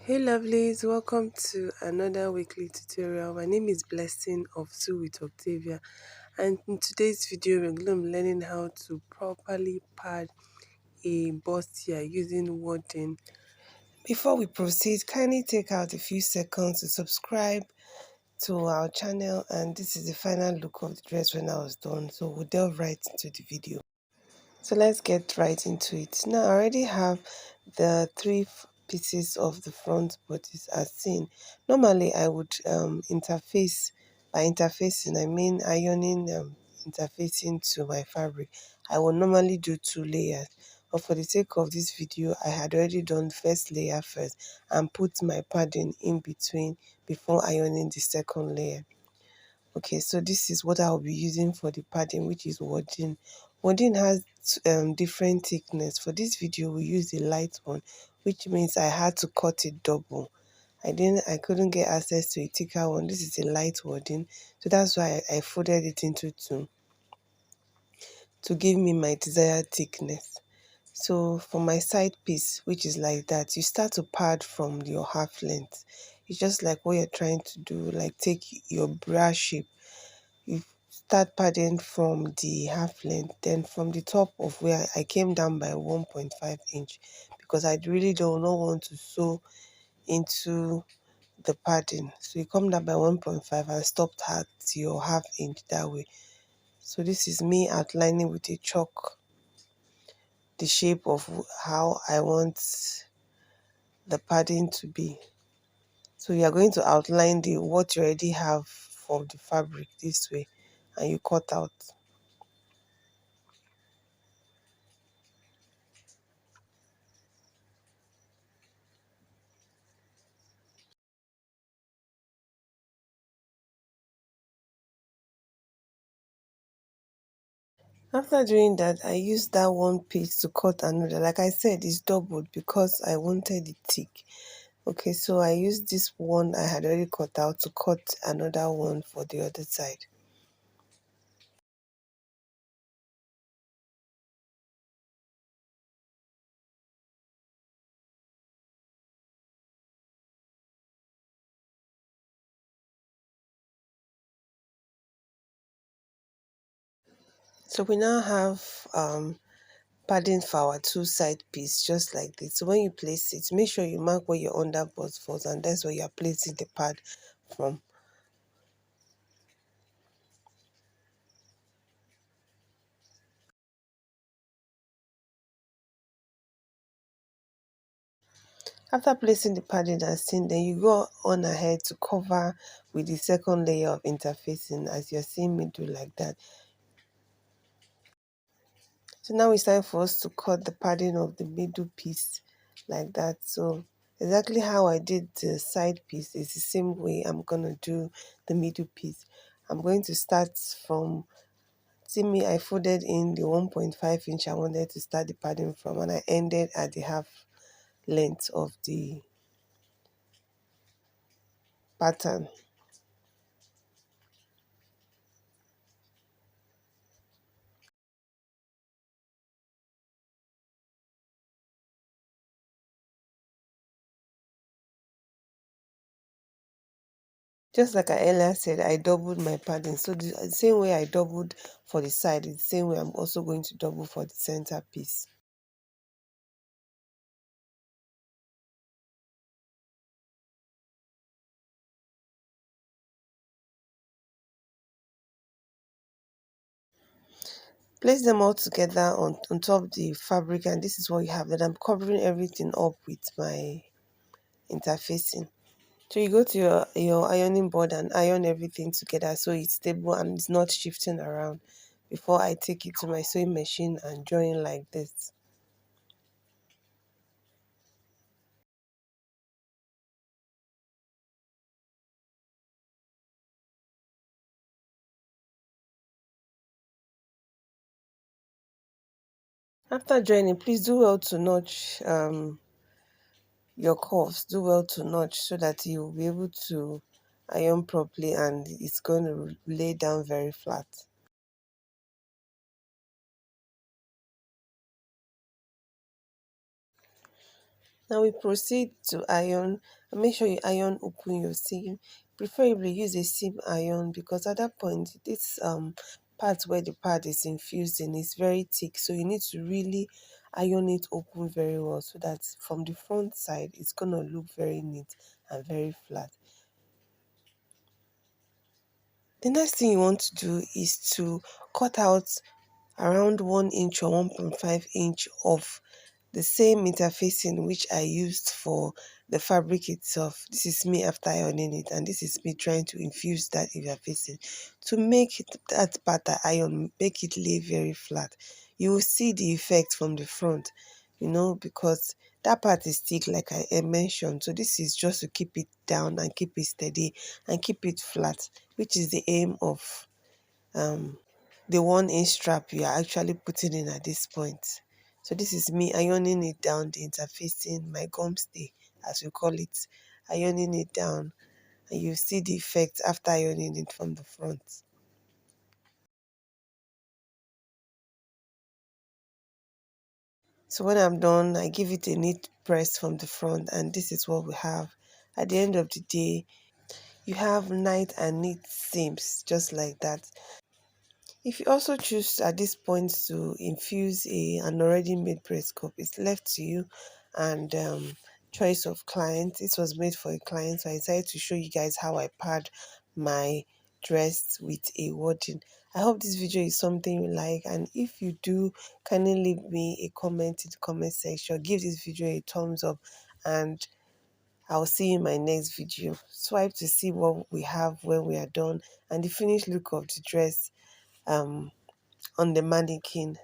Hey lovelies, welcome to another weekly tutorial. My name is Blessing of Two with Octavia, and in today's video we're going to be learning how to properly pad a bustier using warden. Before we proceed, kindly take out a few seconds to subscribe to our channel, and this is the final look of the dress when I was done, so we'll delve right into the video. So let's get right into it. Now I already have the three pieces of the front bodice as seen. Normally I would interface, by interfacing I mean ironing, interfacing to my fabric. I will normally do 2 layers, but for the sake of this video I had already done first layer first and put my padding in between before ironing the second layer. Okay, so this is what I'll be using for the padding, which is warden. Warden has different thickness. For this video, we use the light one, which means I had to cut it double. I couldn't get access to a thicker one. This is a light warden, so that's why I folded it into two to give me my desired thickness. So for my side piece, which is like that, you start to pad from your half length. It's just like what you're trying to do, like take your bra shape. You start padding from the half length, then from the top of where I came down by 1.5 inch because I really do not want to sew into the padding. So you come down by 1.5 and stopped at your half inch that way. So this is me outlining with a chalk the shape of how I want the padding to be. So you are going to outline the what you already have from the fabric this way, and you cut out. After doing that, I used that one piece to cut another. Like I said, it's doubled because I wanted it thick. Okay, so I used this one I had already cut out to cut another one for the other side. So we now have padding for our two side piece, just like this. So when you place it, make sure you mark where your underbust falls, and that's where you are placing the pad from. After placing the padding as seen, then you go on ahead to cover with the second layer of interfacing as you're seeing me do like that. So now it's time for us to cut the padding of the middle piece like that. So exactly how I did the side piece is the same way I'm going to do the middle piece. I'm going to start from, see me, I folded in the 1.5 inch I wanted to start the padding from, and I ended at the half length of the pattern. Just like I earlier said, I doubled my padding. So the same way I doubled for the side, the same way I'm also going to double for the center piece. Place them all together on top the fabric, and this is what you have. Then I'm covering everything up with my interfacing. So you go to your ironing board and iron everything together so it's stable and it's not shifting around before I take it to my sewing machine and join like this. After joining, please do well to notch your curves, do well to notch so that you'll be able to iron properly and it's going to lay down very flat. Now we proceed to iron, and make sure you iron open your seam. Preferably use a seam iron, because at that point this part where the pad is infused in is very thick, so you need to really iron it open very well, so that from the front side it's gonna look very neat and very flat. The next thing you want to do is to cut out around 1 inch or 1.5 inch of the same interfacing which I used for the fabric itself. This is me after ironing it, and this is me trying to infuse that interfacing to make that part I iron, make it lay very flat. You will see the effect from the front, because that part is thick like I mentioned. So this is just to keep it down and keep it steady and keep it flat, which is the aim of um the 1 inch strap you are actually putting in at this point. So this is me ironing it down, the interfacing, my gum stay as we call it, ironing it down, and you see the effect after ironing it from the front. So when I'm done, I give it a neat press from the front, and this is what we have. At the end of the day, you have nice and neat seams just like that. If you also choose at this point to infuse an already made press cup, it's left to you and choice of client. It was made for a client, so I decided to show you guys how I pad my dress with a warden. I hope this video is something you like, and if you do, kindly leave me a comment in the comment section. Give this video a thumbs up, and I'll see you in my next video. Swipe to see what we have when we are done and the finished look of the dress um on the mannequin.